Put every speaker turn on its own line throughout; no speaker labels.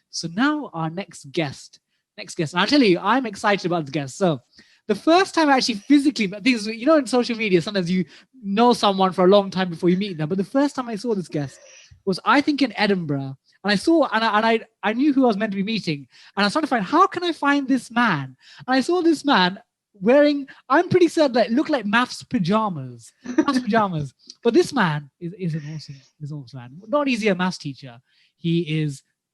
So now our next guest, and I'll tell you, I'm excited about the guest. So the first time I actually physically, things, you know, in social media, sometimes you know someone for a long time before you meet them. But the first time I saw this guest was, I think, in Edinburgh. And I saw, and I knew who I was meant to be meeting. And I was trying to find, how can I find this man? And I saw this man wearing, I'm pretty certain that looked like Maths pajamas. But this man is an awesome man. Not only is he a maths teacher, he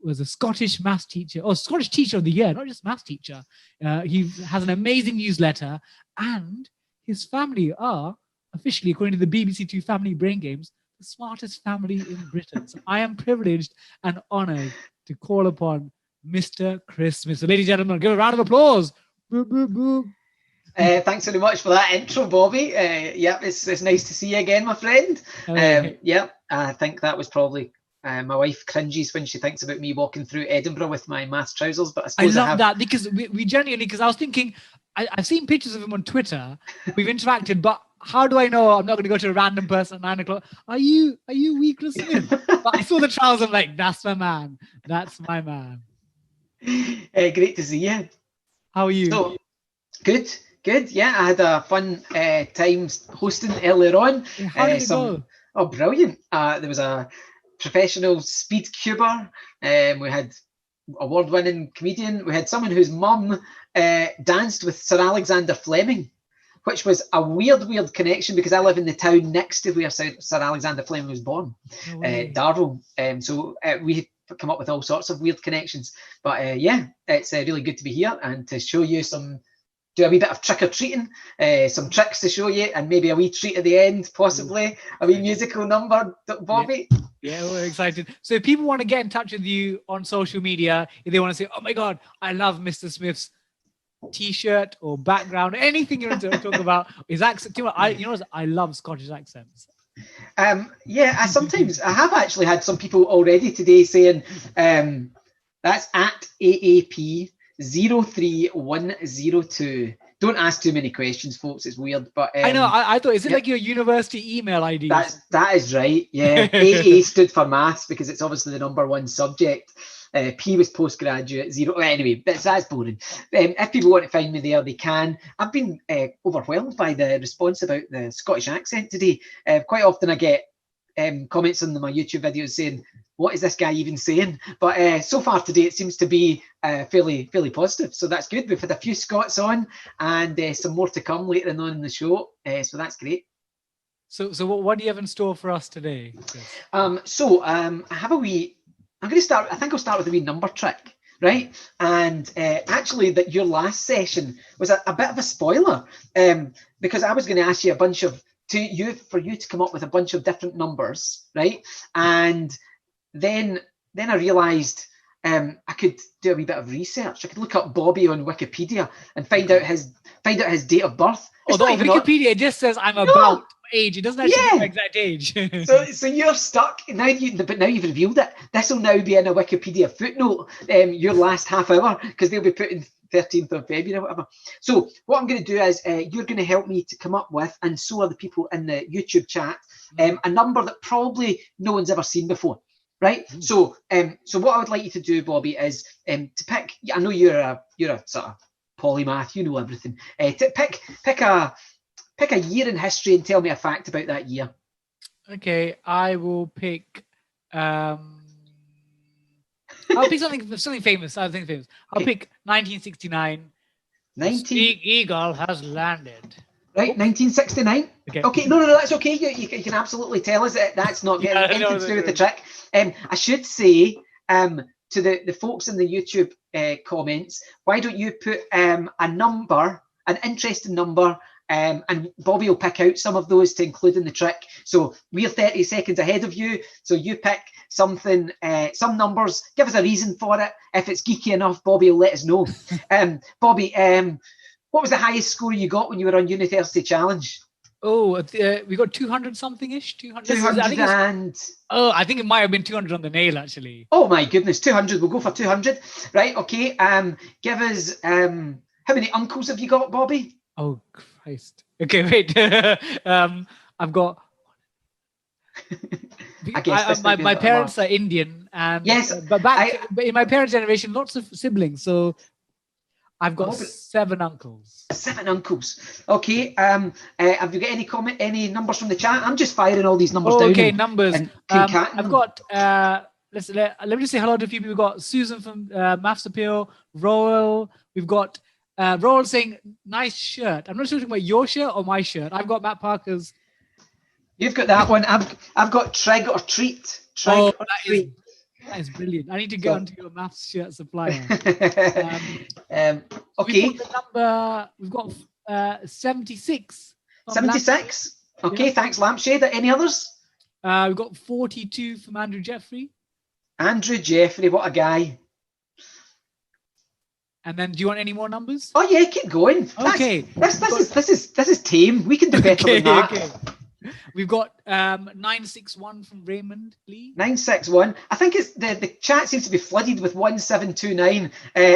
was a Scottish maths teacher, or Scottish teacher of the year, not just maths teacher. He has an amazing newsletter, and his family are officially, according to the BBC Two Family Brain Games, the smartest family in Britain. So I am privileged and honored to call upon Mr. Chris Smith. So, ladies and gentlemen, give a round of applause. Boop, boop, boop.
Thanks very much for that intro, Bobby. It's nice to see you again, my friend. I think that was probably my wife cringes when she thinks about me walking through Edinburgh with my maths trousers. But I suppose
I love that, because we genuinely, because I was thinking, I've seen pictures of him on Twitter. We've interacted, but how do I know I'm not going to go to a random person at 9 o'clock? Are you Weakless Smith? But I saw the trousers, I'm like, that's my man. That's my man.
Great to see you.
How are you?
So, good. Yeah, I had a fun time hosting earlier on.
How did it go?
Oh, brilliant. There was a professional speed cuber. We had award-winning comedian. We had someone whose mum danced with Sir Alexander Fleming, which was a weird connection, because I live in the town next to where Sir Alexander Fleming was born, Darvel. So we come up with all sorts of weird connections. But it's really good to be here and to show you do a wee bit of trick-or-treating, some tricks to show you, and maybe a wee treat at the end, possibly, a wee musical number, Bobby.
Yeah, we're excited. So if people want to get in touch with you on social media, if they want to say, oh my God, I love Mr. Smith's T-shirt or background, anything you want to talk about, his accent. I love Scottish accents.
I have actually had some people already today saying, that's at AAP 03102. Don't ask too many questions, folks. It's weird, but
I know. I thought, is it like your university email ID?
That is right. Yeah, AA stood for maths because it's obviously the number one subject. P was postgraduate. 0. Anyway, that's boring. If people want to find me there, they can. I've been overwhelmed by the response about the Scottish accent today. Quite often I get comments on my YouTube videos saying, what is this guy even saying? But so far today, it seems to be fairly positive. So that's good. We've had a few Scots on, and some more to come later on in the show. So that's great.
So what do you have in store for us today?
I have a wee. I'm going to start. I think I'll start with a wee number trick, right? And actually, that your last session was a bit of a spoiler, because I was going to ask you for you to come up with a bunch of different numbers, right? And then I realised I could do a wee bit of research. I could look up Bobby on Wikipedia and find out his date of birth.
Although Wikipedia just says I'm about age, it doesn't actually give my exact age.
so you're stuck now. But now you've revealed it. This will now be in a Wikipedia footnote. Your last half hour, because they'll be putting 13th of February or whatever. So what I'm going to do is you're going to help me to come up with, and so are the people in the YouTube chat, a number that probably no one's ever seen before. Right. So what I would like you to do, Bobby, is to pick. I know you're a sort of polymath. You know everything. To pick a year in history and tell me a fact about that year.
Okay, I will pick. I'll pick something famous. I'll pick 1969. Eagle has landed.
Right, 1969. Okay. No, that's okay. You can absolutely tell us that that's not getting anything to do with the trick. I should say to the folks in the YouTube comments, why don't you put a number, an interesting number, and Bobby will pick out some of those to include in the trick. So we're 30 seconds ahead of you. So you pick something, some numbers, give us a reason for it. If it's geeky enough, Bobby will let us know. Bobby, what was the highest score you got when you were on University Challenge?
Oh, we got 200 something-ish. 200 I think it might have been 200 on the nail, actually.
Oh my goodness, 200. We'll go for 200. Right, okay. Give us, how many uncles have you got, Bobby?
Oh, Christ. Okay, wait. I've got
I guess this might be a
my
little
parents
large.
are Indian, and
Yes,
but in my parents' generation, lots of siblings. So I've got
Oh, but
7 uncles.
7 uncles. Okay. Have you got any numbers from the chat? I'm just firing all these numbers
Oh,
down
okay, numbers.
and concatenating
I've
them.
got let me just say hello to a few people. We've got Susan from Maths Appeal, Roel. We've got Roel saying nice shirt. I'm not sure if you're talking about your shirt or my shirt. I've got Matt Parker's.
You've got that one. I've got trig or treat. Trig or treat.
That is brilliant. I need to get onto your maths shirt supplier.
Okay.
We've got 76.
76. Okay,
Yeah.
thanks, Lampshade. Any others?
We've got 42 from Andrew Jeffrey.
Andrew Jeffrey, what a guy.
And then, do you want any more numbers?
Oh yeah, keep going.
Okay.
This is tame. We can do better than that.
Okay. We've got 961 from Raymond Lee.
961. I think it's the chat seems to be flooded with 1729.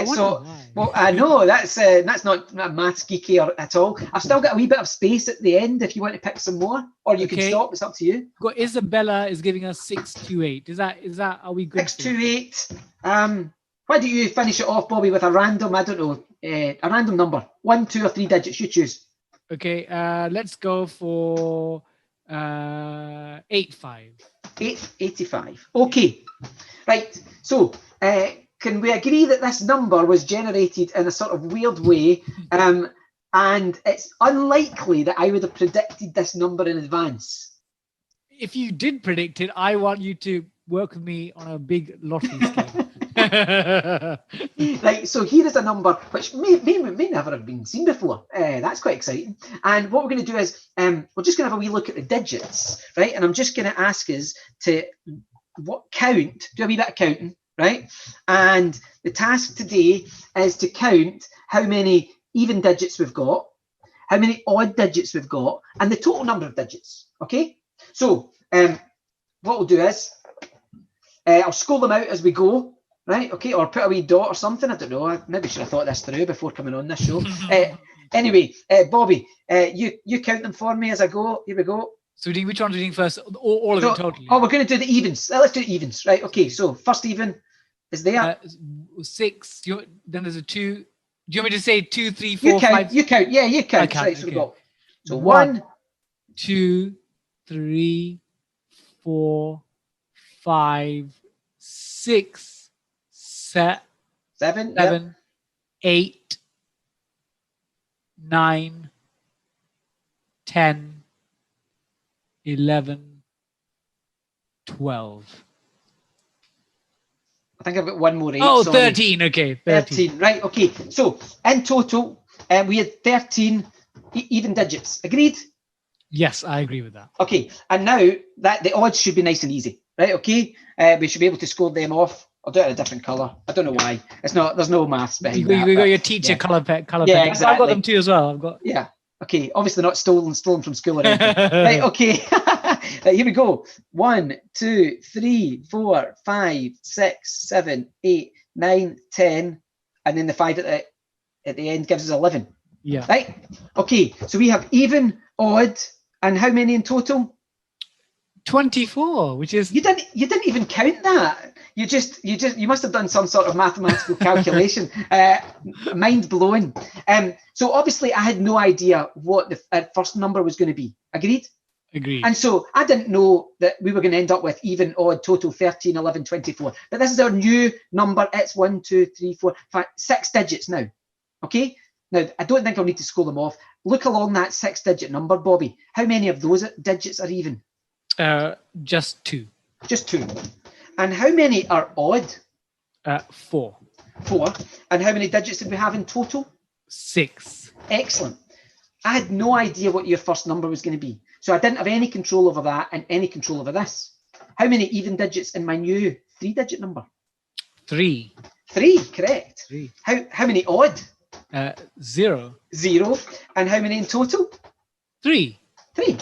So, well, I know that's not maths geeky at all. I've still got a wee bit of space at the end if you want to pick some more, or you can stop. It's up to you.
We've got Isabella is giving us 628. Is that are we good?
628. Why don't you finish it off, Bobby, with a random? I don't know, a random number, 1, 2, or 3 digits. You choose.
Okay. Let's go for 85.
85. Okay. Right. So, can we agree that this number was generated in a sort of weird way? And it's unlikely that I would have predicted this number in advance.
If you did predict it, I want you to work with me on a big lottery scheme.
Right, so here is a number which may never have been seen before. That's quite exciting. And what we're going to do is we're just going to have a wee look at the digits, right? And I'm just going to ask us to do a wee bit of counting, right? And the task today is to count how many even digits we've got, how many odd digits we've got, and the total number of digits. Okay? So what we'll do is I'll scroll them out as we go. Right, okay, or put a wee dot or something. I don't know. I maybe should have thought this through before coming on this show. Anyway, Bobby, you count them for me as I go. Here we go.
So which one are we doing first? All of it totally.
Oh, we're going to do the evens. Let's do evens. Right, okay. So first even is there.
6. Then there's a 2. Do you want me to say 2, 3, 4,
you count,
5?
You count. Yeah, you count.
Count,
right, so
okay.
we got. So 1,
2, 3, 4, 5, 6. 7, 8, 9, 10, 11, 12.
I think I've got one more 8.
Oh,
sorry.
13. Okay, 13.
Right, okay. So in total, we had 13 even digits. Agreed?
Yes, I agree with that.
Okay, and now that the odds should be nice and easy, right? Okay, we should be able to score them off. I'll do it in a different color. I don't know why. It's not. There's no maths behind that.
You got your teacher color pen.
Yeah, exactly.
I've got them too as well. I've got.
Yeah. Okay. Obviously not stolen from school or anything. Right. Okay. Right, here we go. 1, 2, 3, 4, 5, 6, 7, 8, 9, 10, and then the 5 at the end gives us 11.
Yeah.
Right. Okay. So we have even, odd, and how many in total?
24, which is
you didn't even count that. You must have done some sort of mathematical calculation. Mind blowing. So obviously I had no idea what the first number was going to be. Agreed?
Agreed.
And so I didn't know that we were going to end up with even, odd, total 13, 11, 24. But this is our new number. It's 1, 2, 3, 4, 5, 6 digits now. Okay? Now, I don't think I'll need to scroll them off. Look along that 6-digit number, Bobby. How many of those digits are even?
Just 2.
Just 2. And how many are odd?
4.
4. And how many digits did we have in total?
6.
Excellent. I had no idea what your first number was going to be. So I didn't have any control over that and any control over this. How many even digits in my new 3-digit number?
3.
3, correct.
3.
How many odd?
0.
0. And how many in total?
3.
3.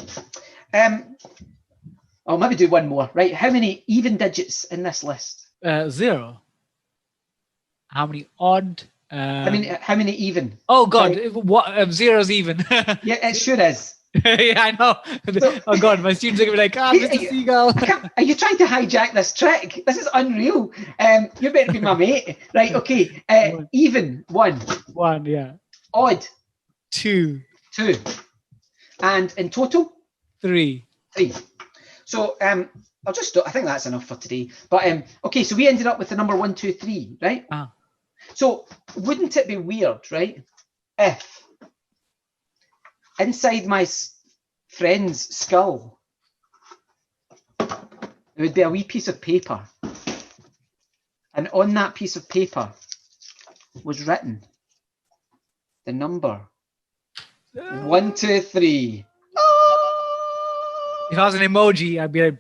I'll maybe do one more. Right. How many even digits in this list?
0. How many odd?
How many even?
Oh God! What? 0's even.
Yeah, it sure is.
Yeah, I know.
So-
Oh God, my students are gonna be like, Mr. Seagull.
Are you trying to hijack this trick? This is unreal. You're meant to be my mate. Right, okay. Even, 1.
1, yeah.
Odd,
2,
2. And in total,
3.
3. So I'll just stop. I think that's enough for today. But okay, so we ended up with the number 1, 2, 3, right? So wouldn't it be weird, right, if inside my friend's skull there would be a wee piece of paper, and on that piece of paper was written the number 1, 2, 3.
If I was an emoji, I'd be like,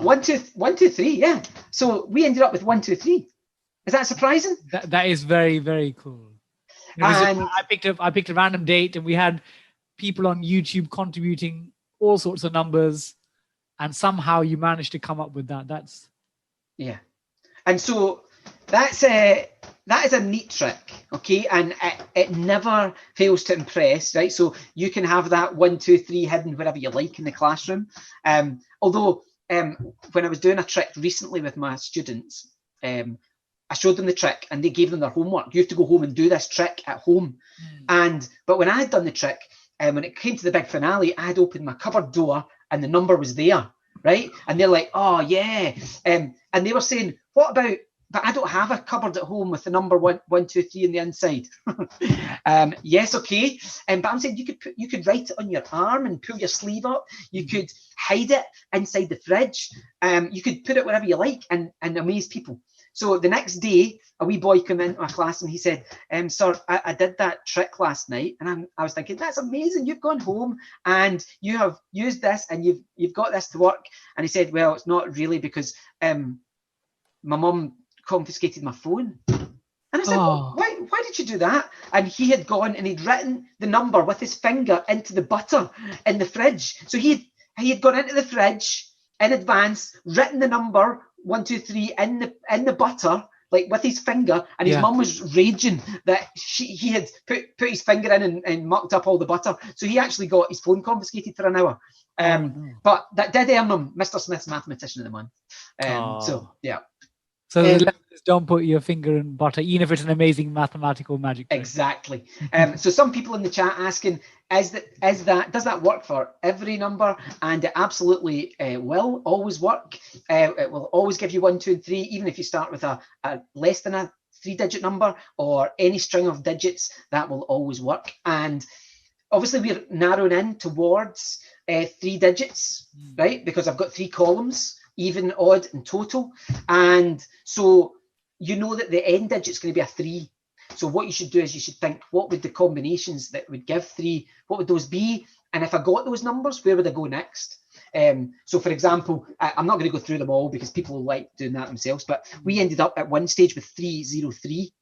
1, 2, 3. Yeah. So we ended up with 1, 2, 3. Is that surprising?
that is very, very cool.
And
I picked a random date, and we had people on YouTube contributing all sorts of numbers, and somehow you managed to come up with that. That's
and so that is a neat trick, okay, and it never fails to impress, right? So you can have that 1, 2, 3 hidden wherever you like in the classroom. Although when I was doing a trick recently with my students, I showed them the trick and they gave them their homework. You have to go home and do this trick at home. But when I had done the trick, when it came to the big finale, I had opened my cupboard door and the number was there, right? And they're like, oh yeah. And they were saying, what about, but I don't have a cupboard at home with the number 1, 2, 3 on the inside. Yes, okay. But I'm saying you could write it on your arm and pull your sleeve up. You could hide it inside the fridge. You could put it wherever you like and amaze people. So the next day, a wee boy came into my class and he said, sir, I did that trick last night. And I was thinking, that's amazing. You've gone home and you have used this and you've got this to work. And he said, well, it's not really because my mum confiscated my phone. And I said, well, why did you do that? And he had gone and he'd written the number with his finger into the butter in the fridge. So he had gone into the fridge in advance, written the number 1, 2, 3 in the butter, like with his finger, and his mum was raging that he had put his finger in and mucked up all the butter. So he actually got his phone confiscated for an hour. But that did earn him Mr. Smith's Mathematician of the Month. So yeah.
So the lesson is don't put your finger in butter, even if it's an amazing mathematical magic trick.
Exactly. So some people in the chat asking, does that work for every number? And it absolutely will always work. It will always give you 1, 2, and 3, even if you start with a less than a 3-digit number or any string of digits, that will always work. And obviously we're narrowing in towards 3 digits, right? Because I've got 3 columns, even, odd, and total. And so you know that the end digit's going to be a 3. So what you should do is you should think, what would the combinations that would give 3, what would those be? And if I got those numbers, where would I go next? So for example, I'm not going to go through them all because people like doing that themselves, but we ended up at one stage with 303.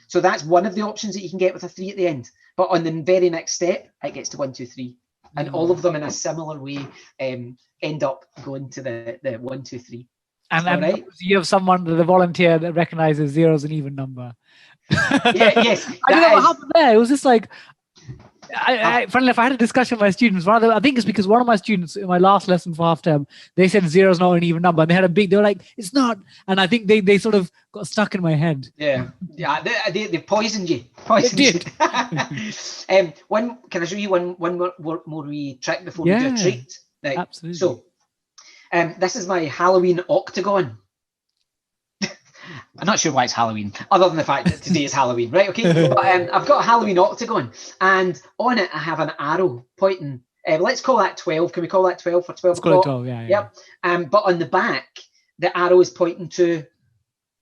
So that's one of the options that you can get with a 3 at the end. But on the very next step, it gets to 1, 2, 3. And all of them in a similar way end up going to the 1, 2, 3.
And then you have someone, the volunteer, that recognizes 0 as an even number.
Yes.
I don't know what happened there. It was just like, funnily enough, I had a discussion with my students. I think it's because one of my students in my last lesson for half term, they said 0 is not an even number. And they were like, it's not. And I think they sort of got stuck in my head.
Yeah. They poisoned you.
They did.
Can I show you one more wee trick before we do a treat? Right.
Absolutely.
So, this is my Halloween Octagon. I'm not sure why it's Halloween, other than the fact that today is Halloween, right? Okay, but I've got a Halloween Octagon, and on it I have an arrow pointing. Let's call that 12. Can we call that 12 for 12 o'clock?
12, yeah.
Yep. But on the back, the arrow is pointing to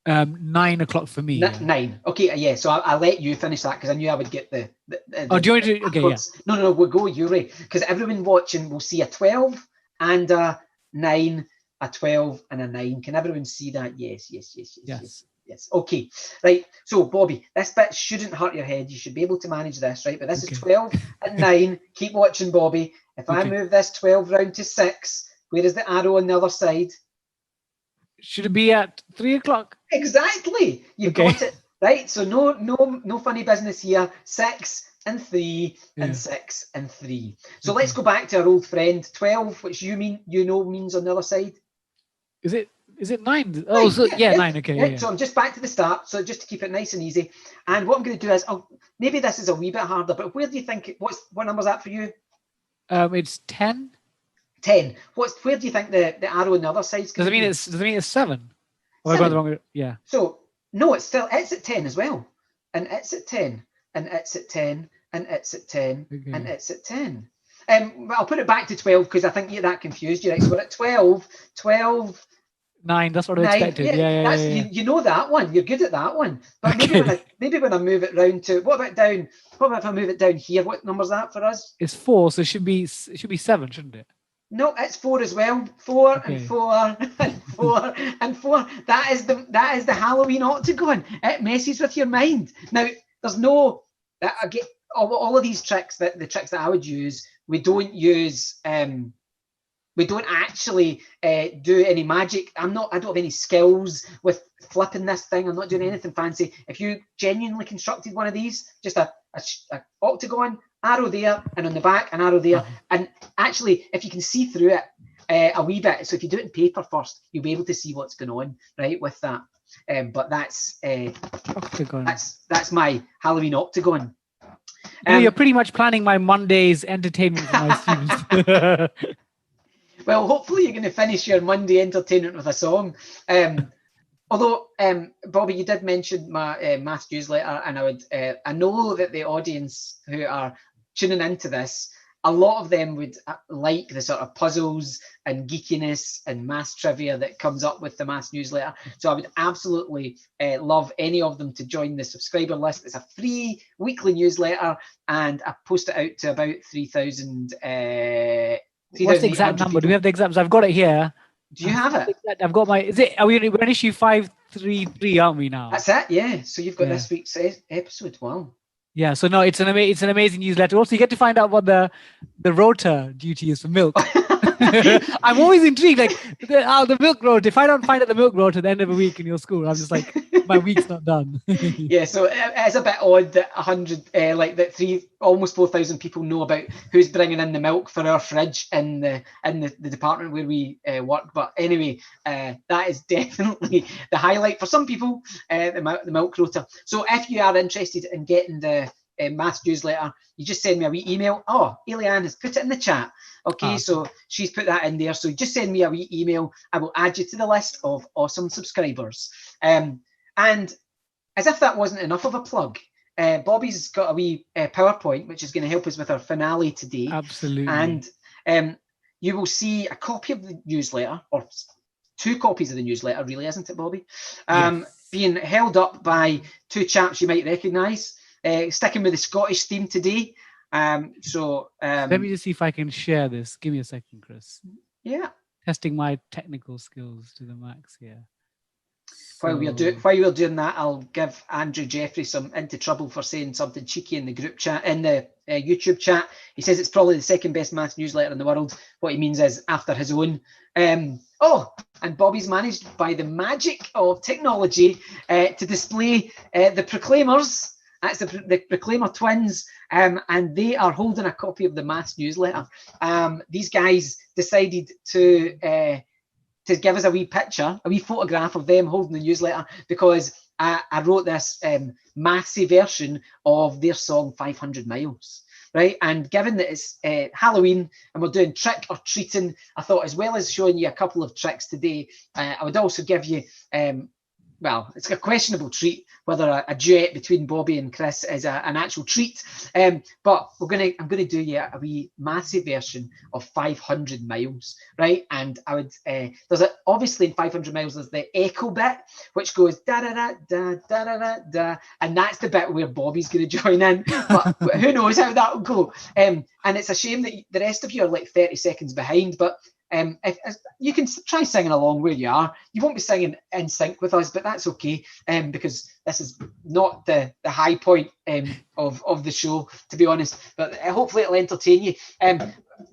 9 o'clock for me.
9. Okay, yeah. So I'll let you finish that because I knew I would get the
do you want to? Okay, yeah.
No, we'll go Yuri, because everyone watching will see a 12 and a 9. A 12 and a 9. Can everyone see that? Yes. Okay, right. So Bobby, this bit shouldn't hurt your head. You should be able to manage this, right? But this is 12 and 9. Keep watching, Bobby. If I move this 12 round to 6, where is the arrow on the other side?
Should it be at 3 o'clock?
Exactly. You've got it. Right, so no funny business here. 6 and 3 and 6 and 3. So let's go back to our old friend 12, which means on the other side.
Is it 9? Oh, so yeah, 9. Okay. Yeah.
So I'm just back to the start. So just to keep it nice and easy. And what I'm going to do is, maybe this is a wee bit harder, but where do you think? What number's that for you?
It's 10.
10. Where do you think the arrow on the other side's going to be?
Does it mean it's 7? Or
7.
I got the wrong. Yeah.
So no, it's at 10 as well, and it's at 10, and it's at 10, and it's at 10, and it's at 10. I'll put it back to 12 because I think that confused you. Right, so we're at 12.
9. That's what I expected. Yeah.
You know that one. You're good at that one. But maybe when I move it round to what about if I move it down here? What number's that for us?
It's 4, so it should be 7, shouldn't it?
No, it's 4 as well. 4 and 4 and 4 and 4. That is the Halloween Octagon. It messes with your mind. Now, there's no again, all of these tricks the tricks that I would use. We don't use. We don't actually do any magic. I don't have any skills with flipping this thing. I'm not doing anything fancy. If you genuinely constructed one of these, just a octagon, arrow there, and on the back an arrow there, and actually if you can see through it a wee bit, so if you do it in paper first, you'll be able to see what's going on right with that. But that's my Halloween Octagon.
You're pretty much planning my Monday's entertainment for my students.
Well, hopefully you're going to finish your Monday entertainment with a song. Although, Bobby, you did mention my maths newsletter, and I know that the audience who are tuning into this, a lot of them would like the sort of puzzles and geekiness and maths trivia that comes up with the maths newsletter. So I would absolutely love any of them to join the subscriber list. It's a free weekly newsletter, and I post it out to about 3,000.
What's the exact number? People. Do we have the exact? I've got it here.
Do you have it?
I've got my. We're in issue 533, aren't we now?
That's it. Yeah. So you've got this week's episode. Wow.
Yeah. So no, it's an amazing newsletter. Also, you get to find out what the rota duty is for milk. I'm always intrigued. Like the milk rota. If I don't find out the milk rota at the end of a week in your school, I'm just like, my week's not done.
Yeah. So it's a bit odd that 100, almost 4,000 people know about who's bringing in the milk for our fridge in the department where we work. But anyway, that is definitely the highlight for some people. The milk rota. So if you are interested in getting the maths newsletter, you just send me a wee email. Oh, Eliane has put it in the chat. Okay, so she's put that in there. So just send me a wee email. I will add you to the list of awesome subscribers. And as if that wasn't enough of a plug, Bobby's got a wee PowerPoint, which is going to help us with our finale today.
Absolutely.
And you will see a copy of the newsletter, or 2 copies of the newsletter, really, isn't it, Bobby? Yes. Being held up by 2 chaps you might recognise. Sticking with the Scottish theme today. Let
me just see if I can share this. Give me a second, Chris.
Yeah.
Testing my technical skills to the max here.
While we're doing that, I'll give Andrew Jeffrey into trouble for saying something cheeky in the group chat, in the YouTube chat. He says it's probably the second best maths newsletter in the world. What he means is after his own. And Bobby's managed by the magic of technology to display the Proclaimers. That's the Proclaimer twins, and they are holding a copy of the maths newsletter. These guys decided to give us a wee picture, a wee photograph of them holding the newsletter, because I wrote this Mathsy version of their song 500 Miles. Right, and given that it's Halloween and we're doing trick or treating, I thought, as well as showing you a couple of tricks today, I would also give you it's a questionable treat whether a duet between Bobby and Chris is an actual treat. But I'm gonna do you a wee Mathsy version of 500 Miles, right? And I would obviously in 500 Miles there's the echo bit, which goes da da da da da da da da, and that's the bit where Bobby's gonna join in. But who knows how that will go? And it's a shame that the rest of you are like 30 seconds behind, but. If you can try singing along where you are. You won't be singing in sync with us, but that's okay, because this is not the high point of the show, to be honest. But hopefully it'll entertain you.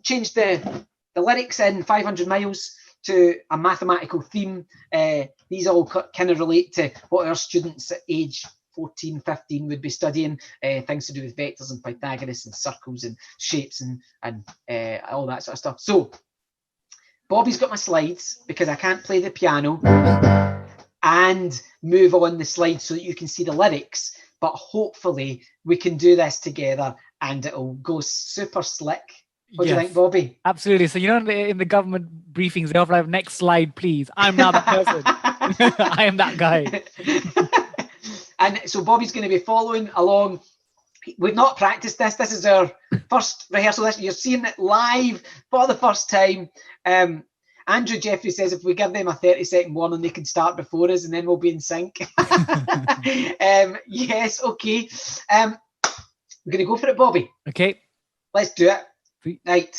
Change the lyrics in 500 Miles to a mathematical theme. These all kind of relate to what our students at age 14, 15 would be studying things to do with vectors and Pythagoras and circles and shapes and all that sort of stuff. So Bobby's got my slides because I can't play the piano and move on the slides so that you can see the lyrics. But hopefully we can do this together and it'll go super slick. What do you think, Bobby?
Absolutely. So, in the government briefings, they often have next slide, please. I'm now that person. I am that guy.
And so Bobby's going to be following along. We've not practiced this. This is our first rehearsal. You're seeing it live for the first time. Andrew Jeffrey says if we give them a 30-second warning, they can start before us and then we'll be in sync. Yes, okay. We're going to go for it, Bobby.
Okay.
Let's do it.
Sweet.
Right.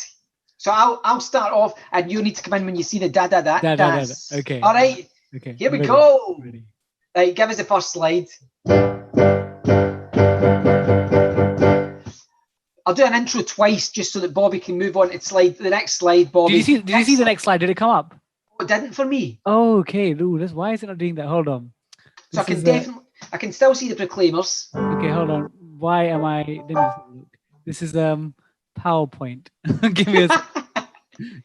So I'll start off and you need to come in when you see the da-da-da.
Da-da-da. Okay.
All right.
Okay.
Here we go.
Ready.
Right, give us the first slide. I'll do an intro twice just so that Bobby can move on to the next slide, Bobby.
Did you see the next slide? Did it come up?
It didn't for me.
Oh, okay. Ooh, why is it not doing that? Hold on.
So I can still see the proclaimers.
Okay, hold on. Why am I? Let me just look. This is PowerPoint. Give me a. Do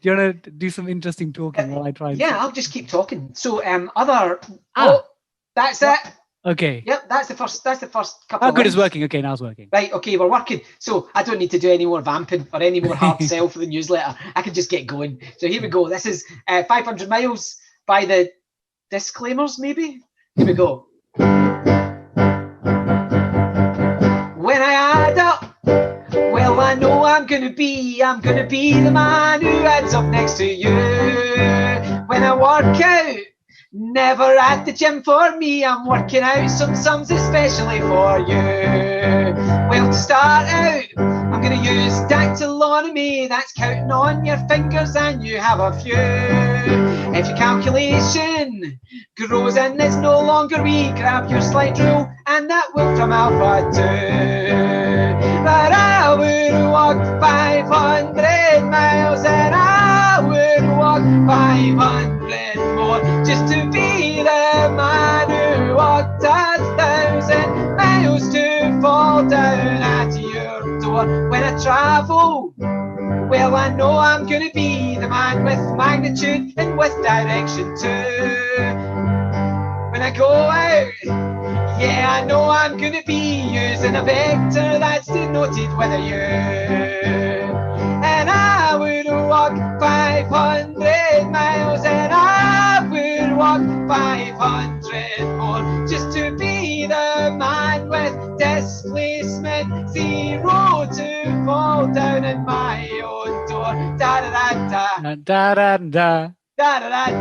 you want to do some interesting talking while I try?
I'll just keep talking. So Oh, that's it.
Okay.
Yep, that's the first couple.
How
of
good
lines.
is working? Okay, now it's working.
Right, okay, we're working. So I don't need to do any more vamping or any more hard sell for the newsletter. I can just get going. So here we go. This is 500 miles by the disclaimers, maybe. Here we go. When I add up, well, I know I'm gonna be the man who adds up next to you. When I work out, never at the gym for me, I'm working out some sums especially for you. Well, to start out, I'm going to use dactylonomy, that's counting on your fingers and you have a few. If your calculation grows and is no longer wee, grab your slide rule and that will from alpha 2. But I would walk 500 miles and I would walk 500 more just to be the man who walked 1,000 miles to fall down at your door. When I travel, well, I know I'm gonna be the man with magnitude and with direction too. When I go out, yeah, I know I'm gonna be using a vector that's denoted with a U. And I would walk 500 miles and I would walk 500 more just to be the man with displacement 0 to fall down in my own door. Da da da da
Da da da
da da da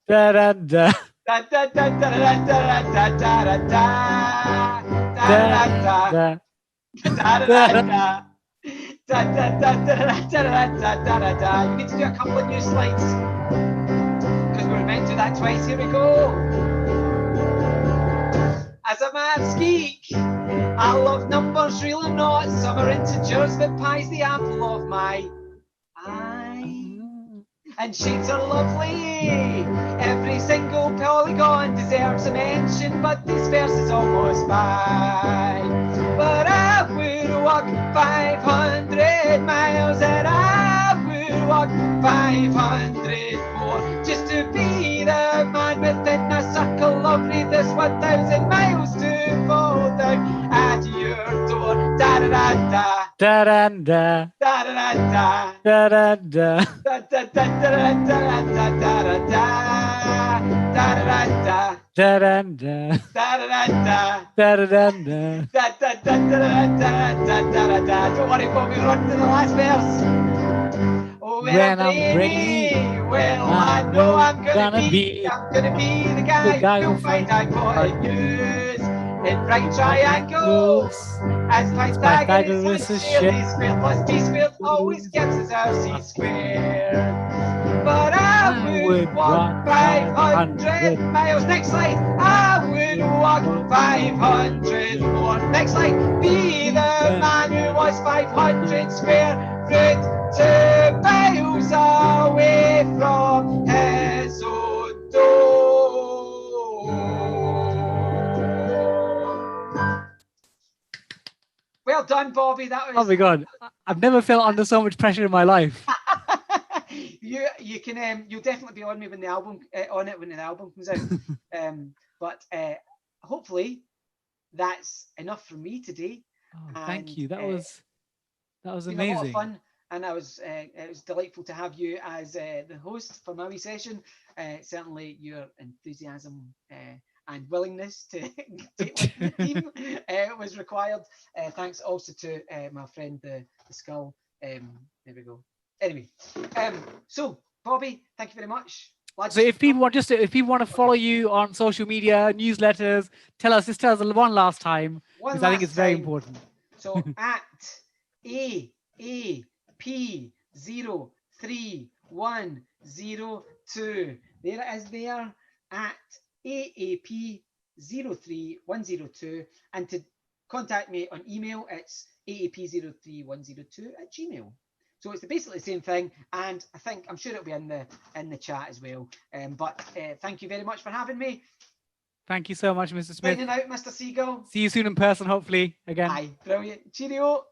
da da da.
Da da da da da da da da da da da. You need to do a couple of new slides because we're meant to do that twice. Here we go. As a maths geek, I love numbers, real or not. Some are integers, but pi's the apple of my eye. And shapes are lovely. Every single polygon deserves a mention, but this verse is almost fine. But I would walk 500 miles and I would walk 500 more just to be the man within a circle of radius 1,000 miles to fall down at your door. Da da da da.
Da da da
Da da da da.
da da da.
Da da da da da da da da da da da
Da da da
da da da da.
da da da.
Don't worry, Bobby, we're on to the last verse. Oh, when I'm brainy, well, I know I'm gonna be the guy who'll find hypotenuse in right triangles. As Pythagoras is surely squared plus b squared always gives us our c squared. But I would walk 500 miles. Next slide. I would walk 500 more. Next slide. Be the man who was 500 square root 2 miles away from his own door. Well done, Bobby. That
Oh
was.
my God. I've never felt under so much pressure in my life.
you can you'll definitely be on me when the album when the album comes out. But hopefully that's enough for me today.
Oh, thank you. That was
been a lot of
amazing.
fun, and it was delightful to have you as the host for my wee session. Certainly, your enthusiasm and willingness to take one for the team was required. Thanks also to my friend the Skull. There we go. Anyway, so Bobby, thank you very much.
So if people want to follow you on social media, newsletters, tell us one last time, because I think it's very important.
So at AAP03102. There it is there at AAP03102. And to contact me on email, it's AAP03102@gmail.com. So it's basically the same thing, and I'm sure it'll be in the chat as well. But thank you very much for having me.
Thank you so much, Mr. Smith.
Signing out, Mr. Seagull.
See you soon in person, hopefully, again.
Aye, brilliant. Cheerio.